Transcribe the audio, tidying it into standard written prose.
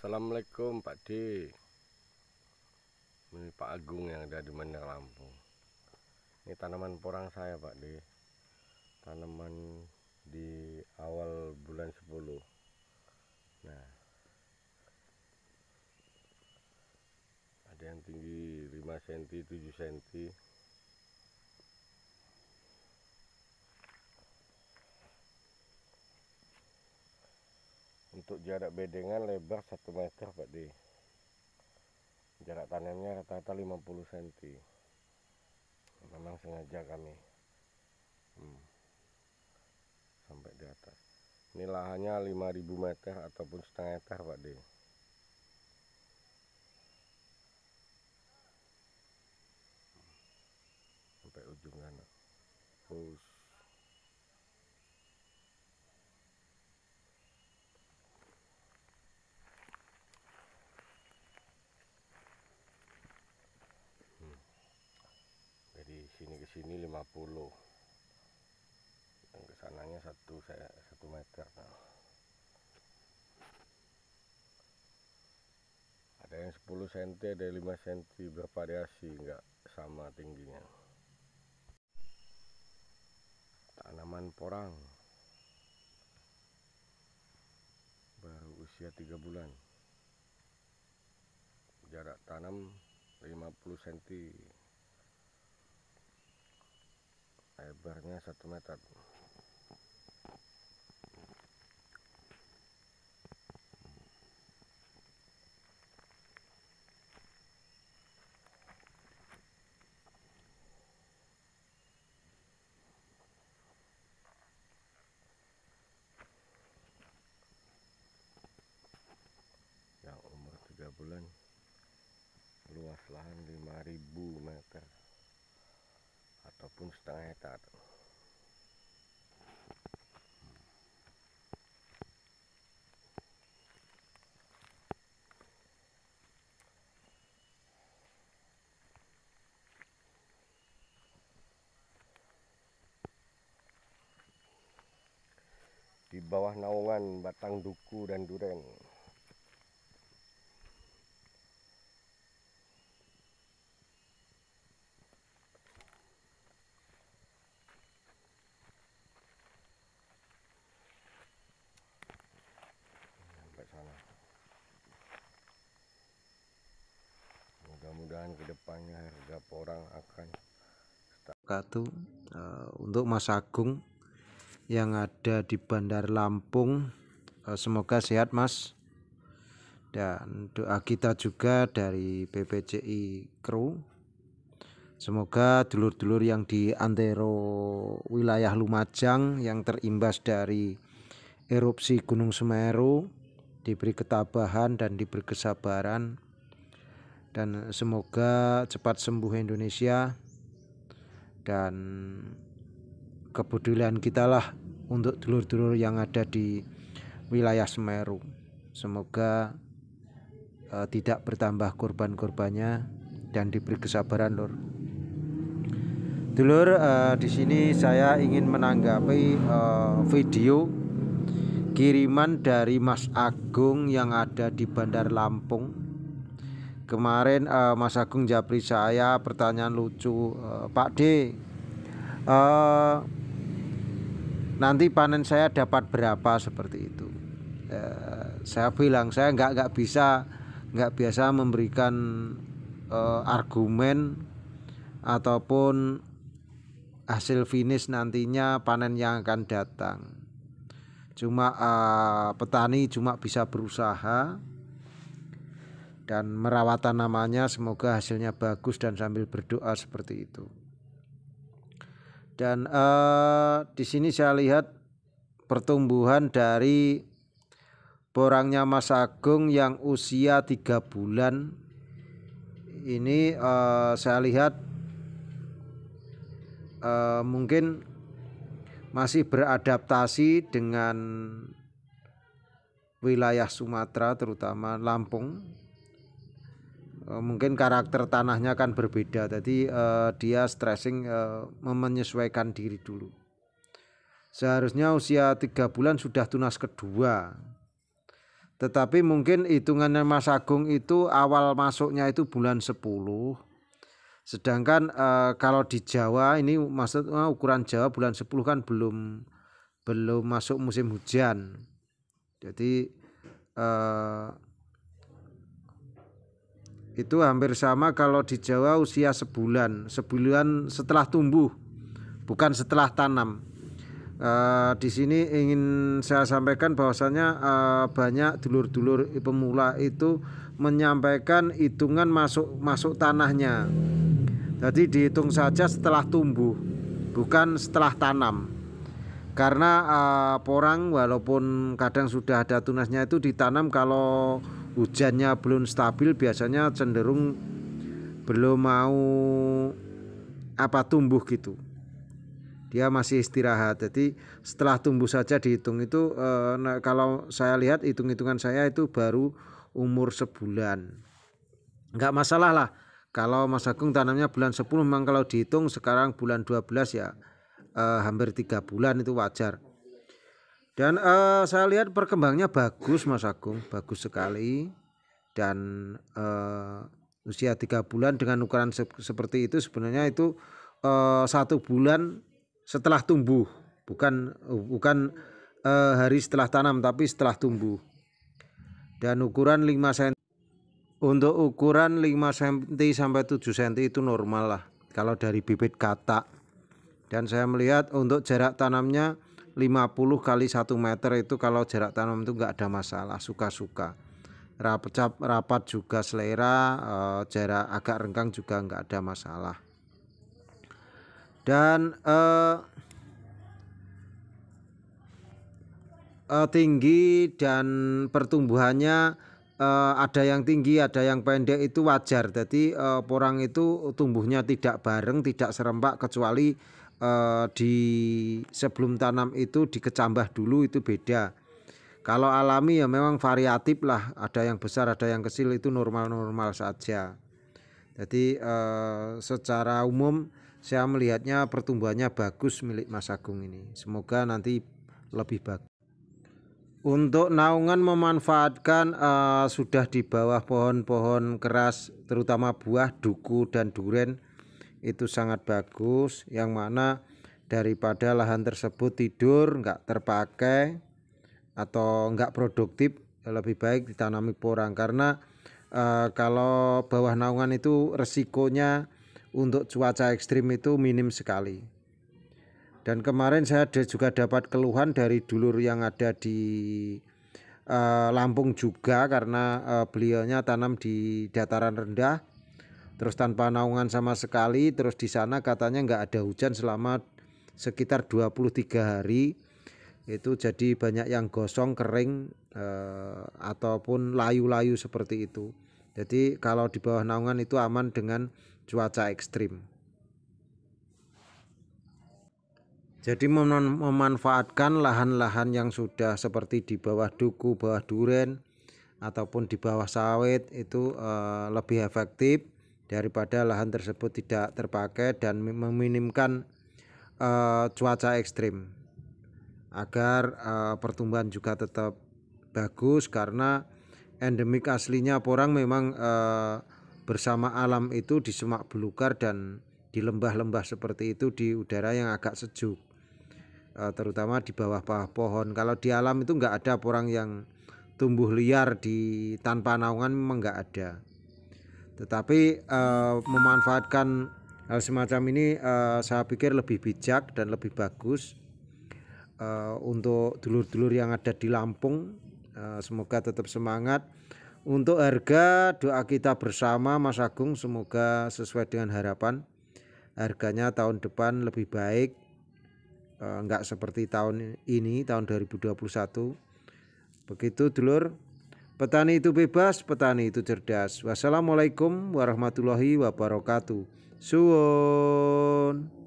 Assalamualaikum Pak D. Ini Pak Agung yang ada di Mandar Lampung. Ini tanaman porang saya Pak D. Tanaman di awal bulan 10. Nah, ada yang tinggi 5 cm, 7 cm. Untuk jarak bedengan lebar 1 meter Pak D. Jarak tanamnya rata-rata 50 cm. Memang sengaja kami sampai di atas. Ini lahannya 5000 meter ataupun setengah hektar Pak D. Sampai ujung sana. Terus dari sini ke sini 50, yang kesananya 1 meter. Nah, ada yang 10 cm, ada 5 cm, bervariasi, enggak sama tingginya. Tanaman porang baru usia 3 bulan. Jarak tanam 50 cm, lebarnya 1 meter. Yang umur 3 bulan, luas lahan 5000 meter ataupun setengah hektar. Di bawah naungan batang duku dan duren. Sampai sana. Mudah-mudahan kedepannya harga porang akan untuk Mas Agung yang ada di Bandar Lampung. Semoga sehat Mas, dan doa kita juga dari PPCI Kru, semoga dulur-dulur yang di antero wilayah Lumajang yang terimbas dari erupsi Gunung Semeru diberi ketabahan dan diberi kesabaran, dan semoga cepat sembuh Indonesia. Dan kepedulian kita lah untuk dulur-dulur yang ada di wilayah Semeru. Semoga tidak bertambah korban-korbannya dan diberi kesabaran, Lur. Dulur, di sini saya ingin menanggapi video kiriman dari Mas Agung yang ada di Bandar Lampung. Kemarin Mas Agung japri saya pertanyaan lucu, Pak D, nanti panen saya dapat berapa, seperti itu. Saya bilang saya nggak biasa memberikan argumen ataupun hasil finish nantinya panen yang akan datang. Cuma petani cuma bisa berusaha dan merawat tanamannya, semoga hasilnya bagus dan sambil berdoa seperti itu. Dan di sini saya lihat pertumbuhan dari porangnya Mas Agung yang usia 3 bulan ini, saya lihat mungkin masih beradaptasi dengan wilayah Sumatera, terutama Lampung. Mungkin karakter tanahnya kan berbeda, jadi dia stressing, menyesuaikan diri dulu. Seharusnya usia 3 bulan sudah tunas kedua, Tetapi mungkin hitungannya Mas Agung itu awal masuknya itu bulan 10. Sedangkan kalau di Jawa ini maksudnya ukuran Jawa bulan 10 kan belum masuk musim hujan. Jadi itu hampir sama kalau di Jawa usia sebulan setelah tumbuh, bukan setelah tanam. Di sini ingin saya sampaikan bahwasanya banyak dulur-dulur pemula itu menyampaikan hitungan masuk tanahnya. Jadi dihitung saja setelah tumbuh, bukan setelah tanam. Karena porang walaupun kadang sudah ada tunasnya itu ditanam kalau hujannya belum stabil, biasanya cenderung belum mau tumbuh gitu. Dia masih istirahat. Jadi setelah tumbuh saja dihitung itu kalau saya lihat hitung-hitungan saya itu baru umur sebulan. Enggak masalah lah. Kalau Mas Agung tanamnya bulan 10 memang kalau dihitung sekarang bulan 12 ya hampir 3 bulan itu wajar. Dan saya lihat perkembangannya bagus Mas Agung, bagus sekali. Dan usia 3 bulan dengan ukuran seperti itu sebenarnya itu 1 bulan setelah tumbuh, bukan hari setelah tanam tapi setelah tumbuh. Dan ukuran 5 cm. Untuk ukuran 5 cm sampai 7 cm itu normal lah kalau dari bibit katak. Dan saya melihat untuk jarak tanamnya 50 kali 1 meter itu kalau jarak tanam itu enggak ada masalah, suka-suka. Rapat juga selera, jarak agak renggang juga enggak ada masalah. Dan tinggi dan pertumbuhannya ada yang tinggi, ada yang pendek, itu wajar. Jadi porang itu tumbuhnya tidak bareng, tidak serempak, kecuali di sebelum tanam itu dikecambah dulu, itu beda. Kalau alami ya memang variatif lah, ada yang besar, ada yang kecil, itu normal-normal saja. Jadi secara umum saya melihatnya pertumbuhannya bagus milik Mas Agung ini. Semoga nanti lebih bagus. Untuk naungan memanfaatkan sudah di bawah pohon-pohon keras, terutama buah, duku dan duren, itu sangat bagus. Yang mana daripada lahan tersebut tidur nggak terpakai atau nggak produktif, lebih baik ditanami porang. Karena kalau bawah naungan itu resikonya untuk cuaca ekstrim itu minim sekali. Dan kemarin saya juga dapat keluhan dari dulur yang ada di Lampung juga, karena beliaunya tanam di dataran rendah terus tanpa naungan sama sekali, terus di sana katanya nggak ada hujan selama sekitar 23 hari. Itu jadi banyak yang gosong, kering ataupun layu-layu seperti itu. Jadi kalau di bawah naungan itu aman dengan cuaca ekstrim. Jadi memanfaatkan lahan-lahan yang sudah seperti di bawah duku, bawah duren ataupun di bawah sawit itu lebih efektif daripada lahan tersebut tidak terpakai, dan meminimkan cuaca ekstrim agar pertumbuhan juga tetap bagus. Karena endemik aslinya porang memang bersama alam itu di semak belukar dan di lembah-lembah seperti itu, di udara yang agak sejuk, terutama di bawah-bawah pohon. Kalau di alam itu enggak ada porang yang tumbuh liar di tanpa naungan, memang enggak ada. Tetapi memanfaatkan hal semacam ini saya pikir lebih bijak dan lebih bagus untuk dulur-dulur yang ada di Lampung. Semoga tetap semangat. Untuk harga, doa kita bersama Mas Agung semoga sesuai dengan harapan. Harganya tahun depan lebih baik, enggak seperti tahun ini, tahun 2021. Begitu dulur. Petani itu bebas, petani itu cerdas. Wassalamualaikum warahmatullahi wabarakatuh. Suwun.